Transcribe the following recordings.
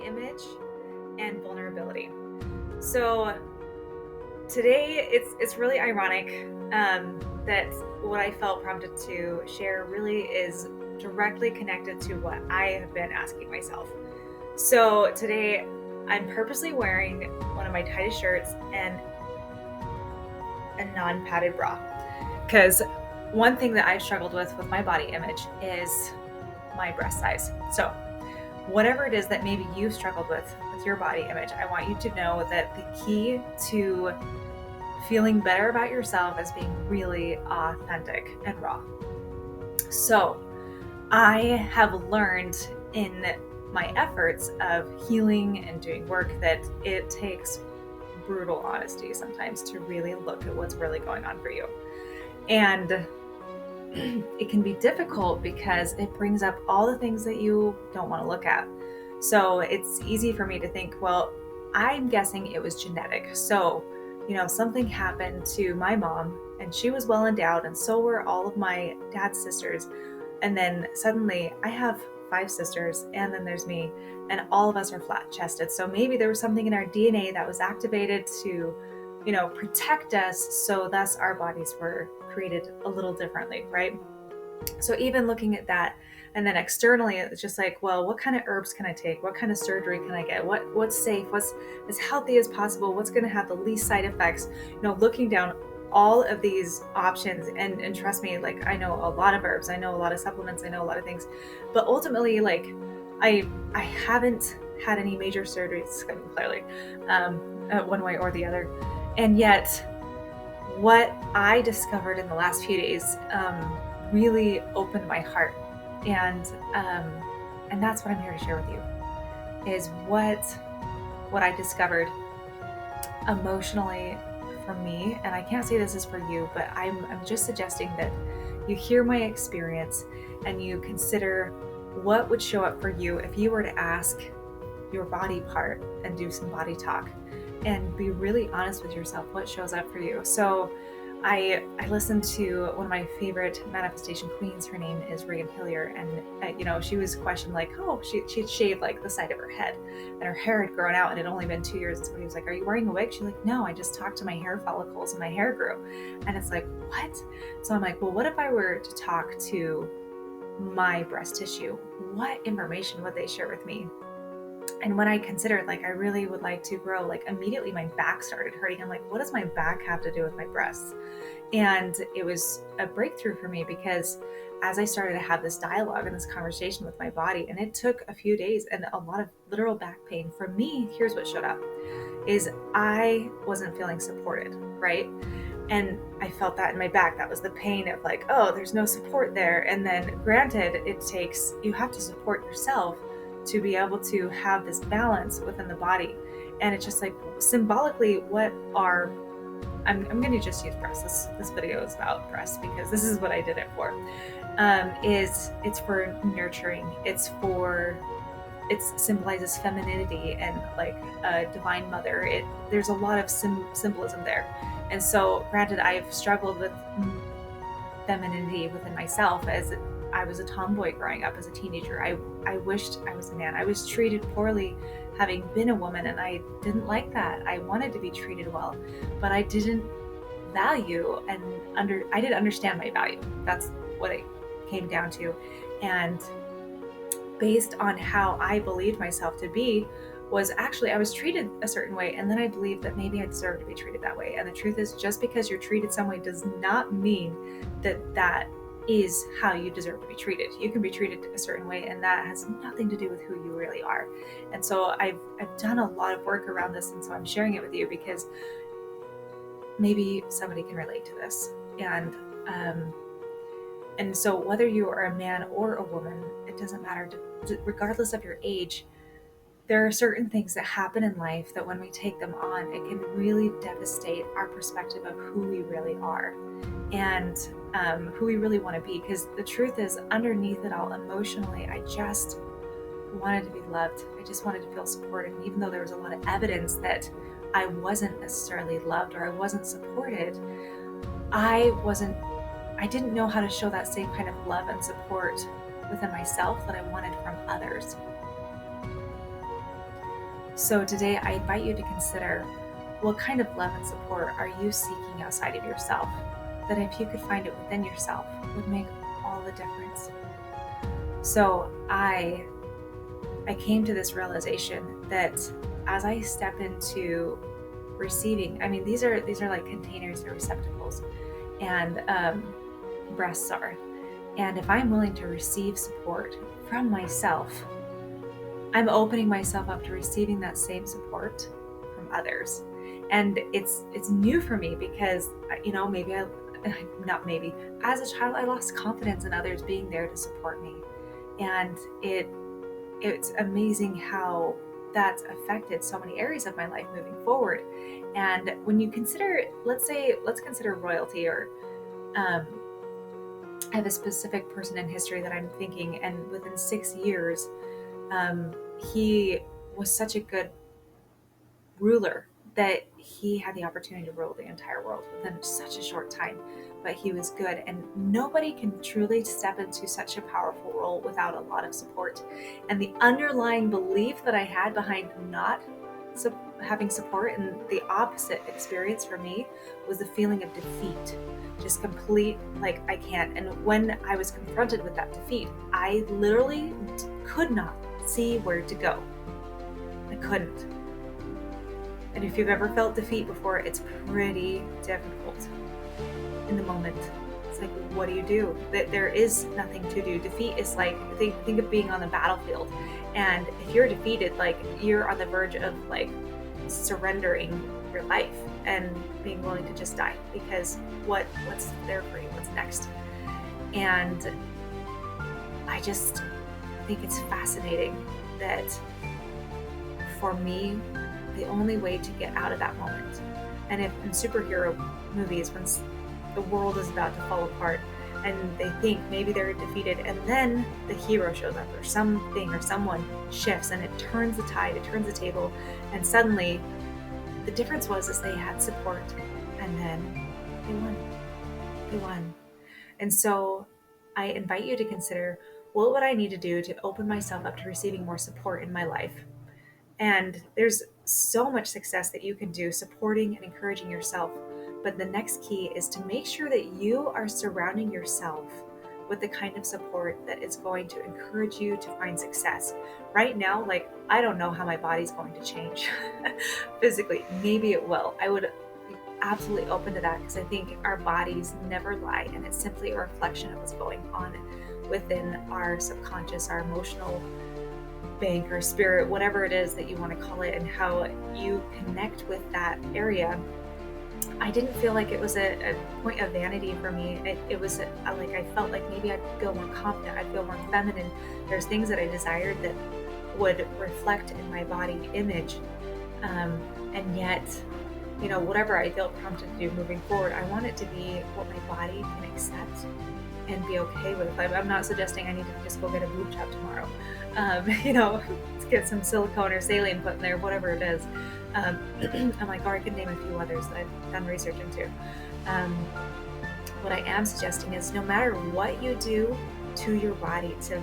image and vulnerability. So today it's really ironic that what I felt prompted to share really is directly connected to what I have been asking myself. So today I'm purposely wearing one of my tightest shirts and a non-padded bra because one thing that I've struggled with my body image is my breast size. So whatever it is that maybe you've struggled with your body image, I want you to know that the key to feeling better about yourself is being really authentic and raw. So I have learned in my efforts of healing and doing work that it takes brutal honesty sometimes to really look at what's really going on for you. And it can be difficult because it brings up all the things that you don't want to look at. So it's easy for me to think, well, I'm guessing it was genetic. So, something happened to my mom and she was well endowed, and so were all of my dad's sisters. And then suddenly I have 5 sisters, and then there's me, and all of us are flat chested. So maybe there was something in our DNA that was activated to, protect us. So thus our bodies were created a little differently, right? So even looking at that, and then externally, it's just like, well, what kind of herbs can I take? What kind of surgery can I get? What's safe? What's as healthy as possible? What's going to have the least side effects? Looking down all of these options, and trust me, like, I know a lot of herbs, I know a lot of supplements, I know a lot of things, but ultimately, like, I haven't had any major surgeries, clearly, one way or the other, and yet what I discovered in the last few days really opened my heart, and that's what I'm here to share with you, is what I discovered emotionally for me. And I can't say this is for you, but I'm just suggesting that you hear my experience and you consider what would show up for you if you were to ask your body part and do some body talk and be really honest with yourself what shows up for you. So I listened to one of my favorite manifestation queens. Her name is Regan Hillier, and she was questioned, like, oh, she'd shaved like the side of her head, and her hair had grown out, and it had only been 2 years. So he was like, "Are you wearing a wig?" She's like, "No, I just talked to my hair follicles and my hair grew." And it's like, what? So I'm like, well, what if I were to talk to my breast tissue? What information would they share with me? And when I considered, like, I really would like to grow, like, immediately my back started hurting. I'm like, what does my back have to do with my breasts? And it was a breakthrough for me, because as I started to have this dialogue and this conversation with my body, and it took a few days and a lot of literal back pain for me, here's what showed up, is I wasn't feeling supported, right? And I felt that in my back. That was the pain of, like, oh, there's no support there. And then granted, you have to support yourself to be able to have this balance within the body. And it's just like, symbolically, I'm going to just use breasts. This video is about breasts because this is what I did it for. It's for nurturing. It symbolizes femininity and, like, a divine mother. There's a lot of symbolism there. And so granted, I've struggled with femininity within myself, as I was a tomboy growing up as a teenager. I wished I was a man. I was treated poorly having been a woman, and I didn't like that. I wanted to be treated well, but I didn't value I didn't understand my value. That's what it came down to. And based on how I believed myself to be, was actually I was treated a certain way, and then I believed that maybe I deserved to be treated that way. And the truth is, just because you're treated some way does not mean that is how you deserve to be treated. You can be treated a certain way, and that has nothing to do with who you really are. And so I've done a lot of work around this, and so I'm sharing it with you because maybe somebody can relate to this. And so whether you are a man or a woman, it doesn't matter. Regardless of your age, there are certain things that happen in life that when we take them on, it can really devastate our perspective of who we really are and who we really want to be. Because the truth is, underneath it all, emotionally, I just wanted to be loved. I just wanted to feel supported. And even though there was a lot of evidence that I wasn't necessarily loved or I wasn't supported, I didn't know how to show that same kind of love and support within myself that I wanted from others. So today I invite you to consider, what kind of love and support are you seeking outside of yourself that, if you could find it within yourself, would make all the difference. So I came to this realization that as I step into receiving, I mean, these are like containers or receptacles, and breasts are. And if I'm willing to receive support from myself, I'm opening myself up to receiving that same support from others. And it's new for me because, maybe not maybe, as a child I lost confidence in others being there to support me. And it's amazing how that's affected so many areas of my life moving forward. And when you consider, let's consider royalty, or um, I have a specific person in history that I'm thinking, and within 6 years, um, he was such a good ruler that he had the opportunity to rule the entire world within such a short time. But he was good, and nobody can truly step into such a powerful role without a lot of support. And the underlying belief that I had behind not having support, and the opposite experience for me, was the feeling of defeat, just complete, like, I can't. And when I was confronted with that defeat, I literally could not see where to go. I couldn't. And if you've ever felt defeat before, it's pretty difficult in the moment. It's like, what do you do? There is nothing to do. Defeat is like, think of being on the battlefield, and if you're defeated, like, you're on the verge of like surrendering your life and being willing to just die, because what's there for you? What's next? And I just think it's fascinating that, for me, the only way to get out of that moment, and if in superhero movies, when the world is about to fall apart and they think maybe they're defeated, and then the hero shows up, or something or someone shifts, and it turns the tide, it turns the table, and suddenly the difference is they had support, and then they won. And so I invite you to consider, what would I need to do to open myself up to receiving more support in my life? And there's so much success that you can do supporting and encouraging yourself. But the next key is to make sure that you are surrounding yourself with the kind of support that is going to encourage you to find success. Right now, like, I don't know how my body's going to change physically. Maybe it will. I would be absolutely open to that, because I think our bodies never lie, and it's simply a reflection of what's going on within our subconscious, our emotional bank, or spirit, whatever it is that you want to call it, and how you connect with that area. I didn't feel like it was a point of vanity for me. It was like, I felt like maybe I'd feel more confident, I'd feel more feminine. There's things that I desired that would reflect in my body image. And yet, whatever I feel prompted to do moving forward, I want it to be what my body can accept and be okay with. I'm not suggesting I need to just go get a boob job tomorrow. Let's get some silicone or saline put in there, whatever it is. I'm like, or I could name a few others that I've done research into. What I am suggesting is, no matter what you do to your body, to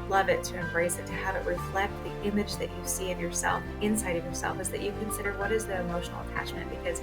love it, to embrace it, to have it reflect the image that you see of yourself, inside of yourself, is that you consider, what is the emotional attachment? Because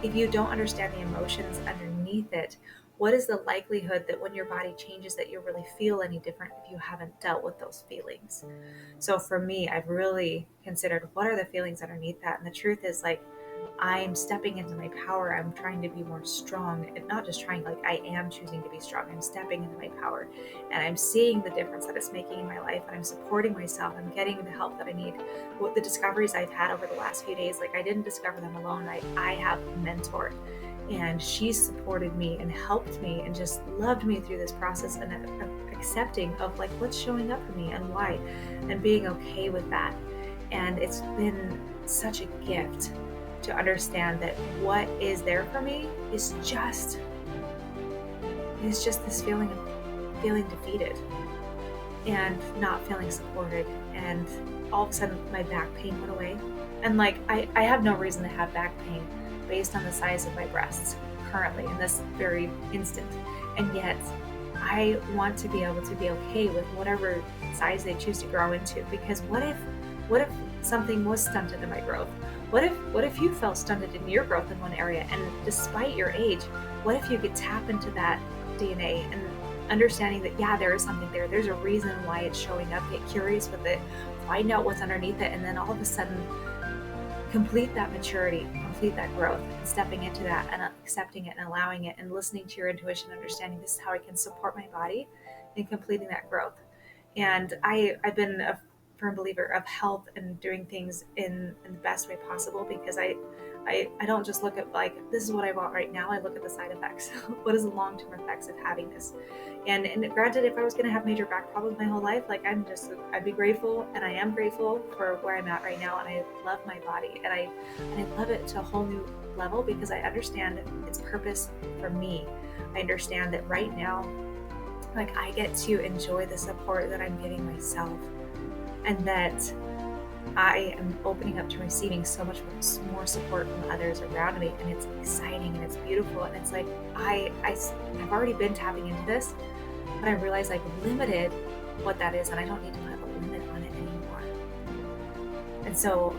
if you don't understand the emotions underneath it, what is the likelihood that when your body changes, that you'll really feel any different if you haven't dealt with those feelings? So for me, I've really considered, what are the feelings underneath that? And the truth is, like, I'm stepping into my power. I'm trying to be more strong, and not just trying, like, I am choosing to be strong. I'm stepping into my power, and I'm seeing the difference that it's making in my life, and I'm supporting myself. I'm getting the help that I need. What the discoveries I've had over the last few days, like, I didn't discover them alone. I have a mentor, and she supported me and helped me and just loved me through this process, and accepting of, like, what's showing up for me and why, and being okay with that. And it's been such a gift to understand that what is there for me is just this feeling of feeling defeated and not feeling supported. And all of a sudden my back pain went away. And, like, I have no reason to have back pain based on the size of my breasts currently in this very instant. And yet I want to be able to be okay with whatever size they choose to grow into, because what if something was stunted in my growth? What if you felt stunted in your growth in one area, and despite your age, what if you could tap into that DNA and understanding that, yeah, there is something there. There's a reason why it's showing up. Get curious with it, find out what's underneath it, and then all of a sudden complete that maturity, complete that growth, and stepping into that and accepting it and allowing it and listening to your intuition, understanding this is how I can support my body in completing that growth. And I've been a firm believer of health and doing things in the best way possible, because I don't just look at like, this is what I want right now. I look at the side effects. What is the long-term effects of having this? And granted, if I was going to have major back problems my whole life, like I'd be grateful, and I am grateful for where I'm at right now. And I love my body, and I love it to a whole new level, because I understand its purpose for me. I understand that right now, like, I get to enjoy the support that I'm giving myself, and that I am opening up to receiving so much more support from others around me, and it's exciting and it's beautiful, and it's like I've already been tapping into this, but I realize I've limited what that is, and I don't need to have a limit on it anymore. And so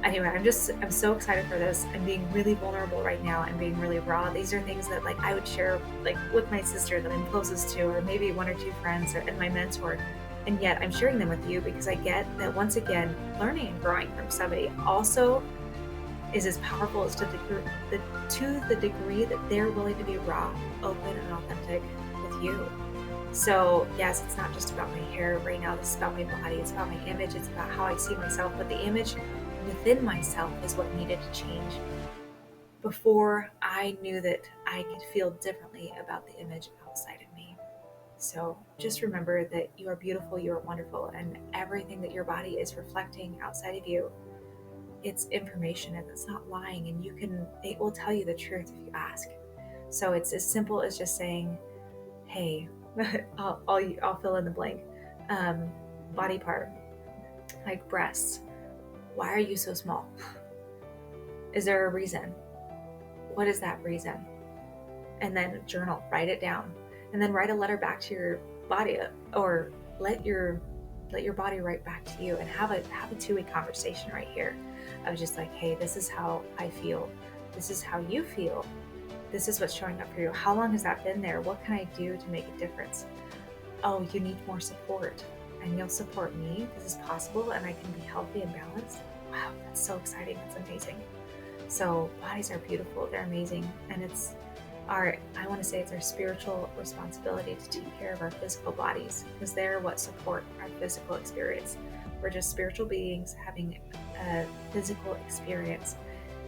anyway, I'm so excited for this. I'm being really vulnerable right now. I'm being really raw. These are things that, like, I would share like with my sister that I'm closest to, or maybe one or two friends, and my mentor. And yet I'm sharing them with you because I get that, once again, learning and growing from somebody also is as powerful as to the degree that they're willing to be raw, open, and authentic with you. So yes, it's not just about my hair right now. This is about my body. It's about my image. It's about how I see myself. But the image within myself is what needed to change before I knew that I could feel differently about the image outside of me. So just remember that you are beautiful, you are wonderful, and everything that your body is reflecting outside of you, it's information, and it's not lying, and it will tell you the truth if you ask. So it's as simple as just saying, hey, I'll fill in the blank. Body part, like breasts. Why are you so small? Is there a reason? What is that reason? And then journal, write it down, and then write a letter back to your body, or let your body write back to you, and have a two-way conversation right here of just like, hey, this is how I feel. This is how you feel. This is what's showing up for you. How long has that been there? What can I do to make a difference? Oh, you need more support, and you'll support me. This is possible, and I can be healthy and balanced. Wow, that's so exciting. That's amazing. So bodies are beautiful. They're amazing. And I want to say it's our spiritual responsibility to take care of our physical bodies, because they're what support our physical experience. We're just spiritual beings having a physical experience.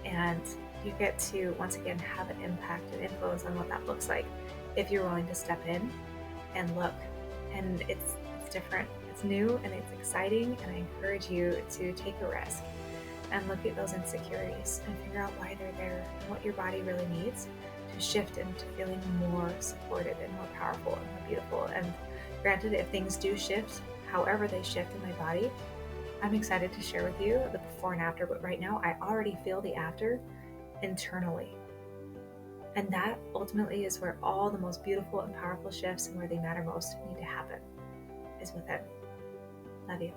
And you get to, once again, have an impact and influence on what that looks like if you're willing to step in and look. And it's different. It's new and it's exciting. And I encourage you to take a risk and look at those insecurities and figure out why they're there and what your body really needs to shift into feeling more supported and more powerful and more beautiful. And granted, if things do shift, however they shift in my body, I'm excited to share with you the before and after. But right now, I already feel the after internally. And that ultimately is where all the most beautiful and powerful shifts and where they matter most need to happen, is within. Love you.